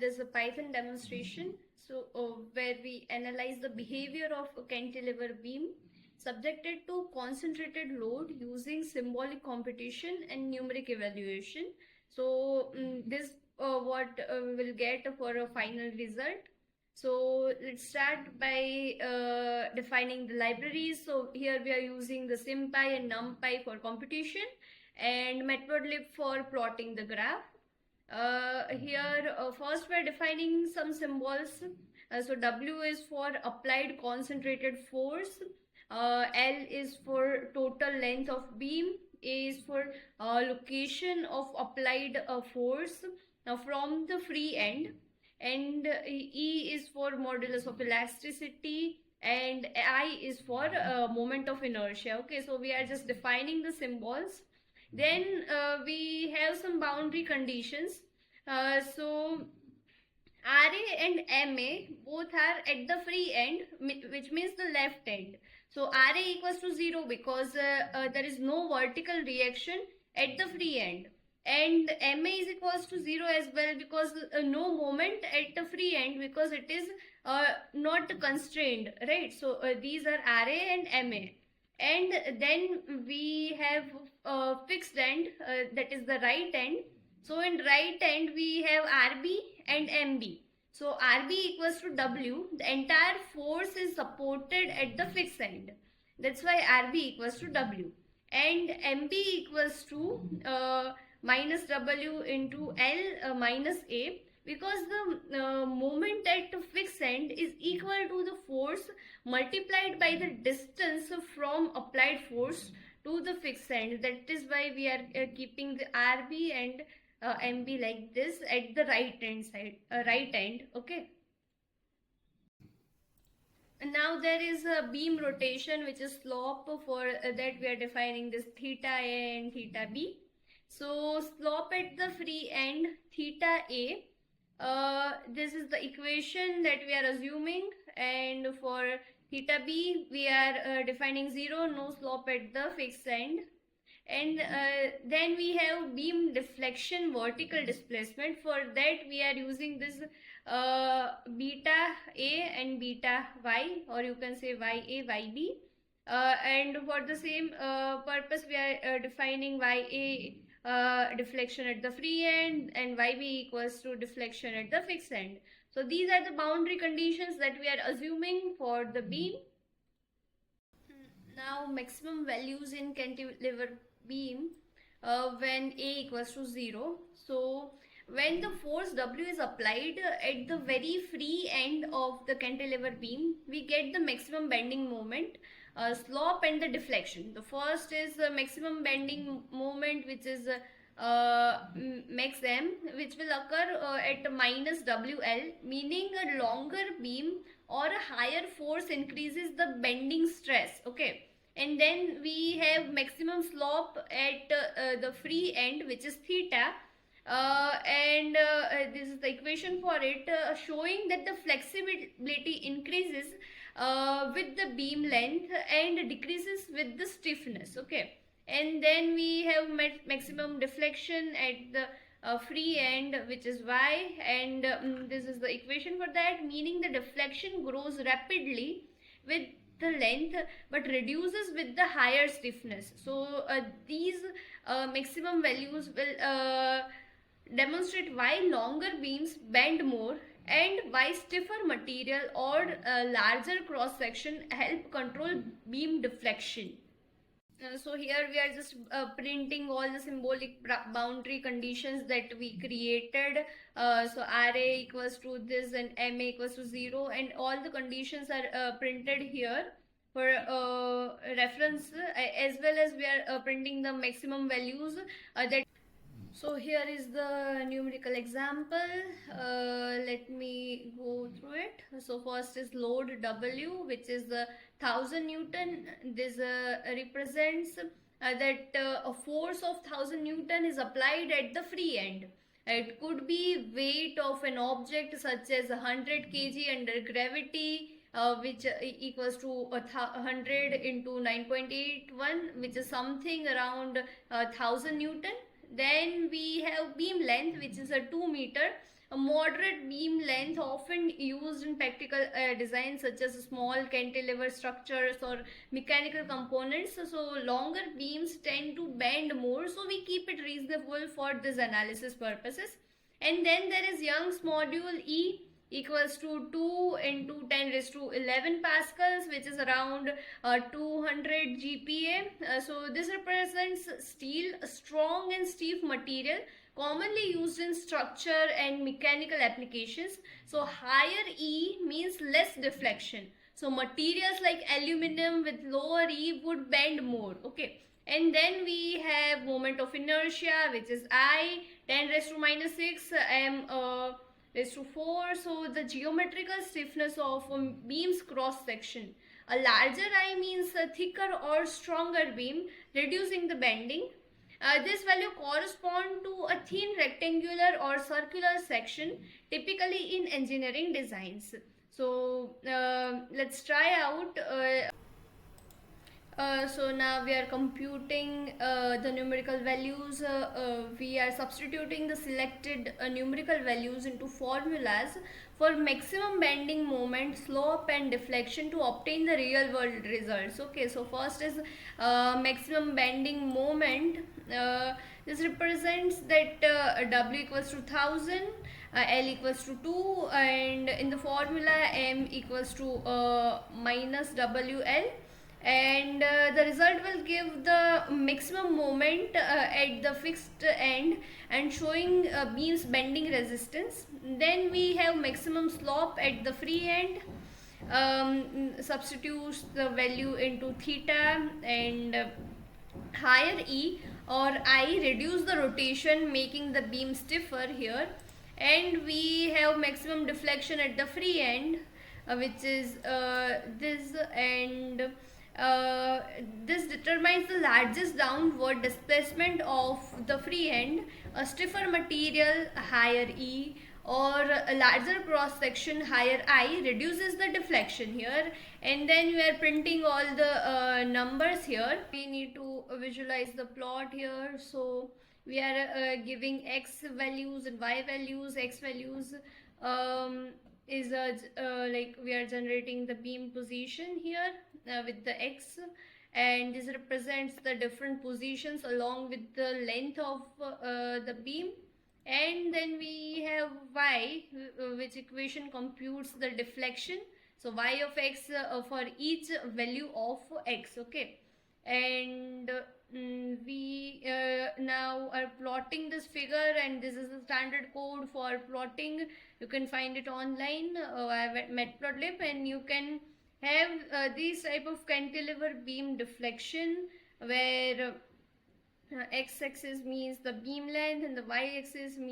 there's a Python demonstration where we analyze the behavior of a cantilever beam subjected to concentrated load using symbolic computation and numeric evaluation. So this what we'll get for a final result. So let's start by defining the libraries. So here we are using the SymPy and NumPy for computation and Matplotlib for plotting the graph. Here first we are defining some symbols. So W is for applied concentrated force, L is for total length of beam, A is for location of applied force from the free end, and E is for modulus of elasticity, and I is for moment of inertia. Okay, so we are just defining the symbols. Then we have some boundary conditions. So RA and MA both are at the free end, which means the left end. So RA equals to 0 because there is no vertical reaction at the free end, and MA is equals to 0 as well because no moment at the free end because it is not constrained, right? So these are RA and MA. And then we have fixed end, that is the right end. So in right end we have RB and MB. So RB equals to W. The entire force is supported at the fixed end. That's why RB equals to W. And MB equals to minus W into L minus A, because the moment at the fixed end is equal to the force multiplied by the distance from applied force to the fixed end. That is why we are keeping the RB and MB like this at the right end. Okay. And now there is a beam rotation, which is slope. For that we are defining this theta A and theta B. So slope at the free end, theta A. This is the equation that we are assuming, and for theta B we are defining 0, no slope at the fixed end. And then we have beam deflection vertical displacement. For that we are using this beta A and beta Y, or you can say YA, YB. And for the same purpose we are defining YA deflection at the free end and YB equals to deflection at the fixed end. So these are the boundary conditions that we are assuming for the beam. Now maximum values in cantilever beam when A equals to 0. So when the force W is applied at the very free end of the cantilever beam, we get the maximum bending moment, slope and the deflection. The first is maximum bending moment, which is max M, which will occur at minus WL, meaning a longer beam or a higher force increases the bending stress. Okay. And then we have maximum slope at the free end, which is theta, and this is the equation for it, showing that the flexibility increases with the beam length and decreases with the stiffness. Okay. And then we have maximum deflection at the free end, which is Y, and this is the equation for that, meaning the deflection grows rapidly with the length but reduces with the higher stiffness. So these maximum values will demonstrate why longer beams bend more and why stiffer material or larger cross section help control beam deflection. So here we are just printing all the symbolic boundary conditions that we created. So RA equals to this and MA equals to 0, and all the conditions are printed here for reference, as well as we are printing the maximum values that. So here is the numerical example. Let me go through it. So first is load W, which is 1000 Newton. This represents that a force of 1000 Newton is applied at the free end. It could be weight of an object such as 100 kg under gravity, which equals to 100 into 9.81, which is something around 1000 Newton. Then we have beam length, which is a 2 meter, a moderate beam length often used in practical designs such as small cantilever structures or mechanical components. So longer beams tend to bend more, so we keep it reasonable for this analysis purposes. And then there is Young's module E equals to 2 into 10 raised to 11 pascals, which is around 200 GPa. So this represents steel, a strong and stiff material commonly used in structure and mechanical applications. So higher E means less deflection. So materials like aluminum with lower E would bend more. Okay. And then we have moment of inertia, which is I, 10 raised to minus 6, m raised to 4. So the geometrical stiffness of a beam's cross section. A larger I means a thicker or stronger beam, reducing the bending. This value corresponds to a thin rectangular or circular section, typically in engineering designs. So let's try out. So now we are computing the numerical values. We are substituting the selected numerical values into formulas for maximum bending moment, slope and deflection to obtain the real world results. Okay, so first is maximum bending moment. This represents that W equals to 1000, L equals to 2, and in the formula M equals to minus WL, and the result will give the maximum moment at the fixed end and showing beams bending resistance. Then we have maximum slope at the free end. Substitutes the value into theta, and higher E or I reduce the rotation, making the beam stiffer here. And we have maximum deflection at the free end, which is this, and this determines the largest downward displacement of the free end. A stiffer material, higher E, or a larger cross section, higher I, reduces the deflection here. And then we are printing all the numbers here. We need to visualize the plot here. So we are giving x values and y values. X values is like we are generating the beam position here with the x, and this represents the different positions along with the length of the beam. And then we have y, which equation computes the deflection. So y of x for each value of x. Okay, and we now are plotting this figure, and this is the standard code for plotting. You can find it online via Matplotlib, and you can have these type of cantilever beam deflection where x-axis means the beam length and the y-axis means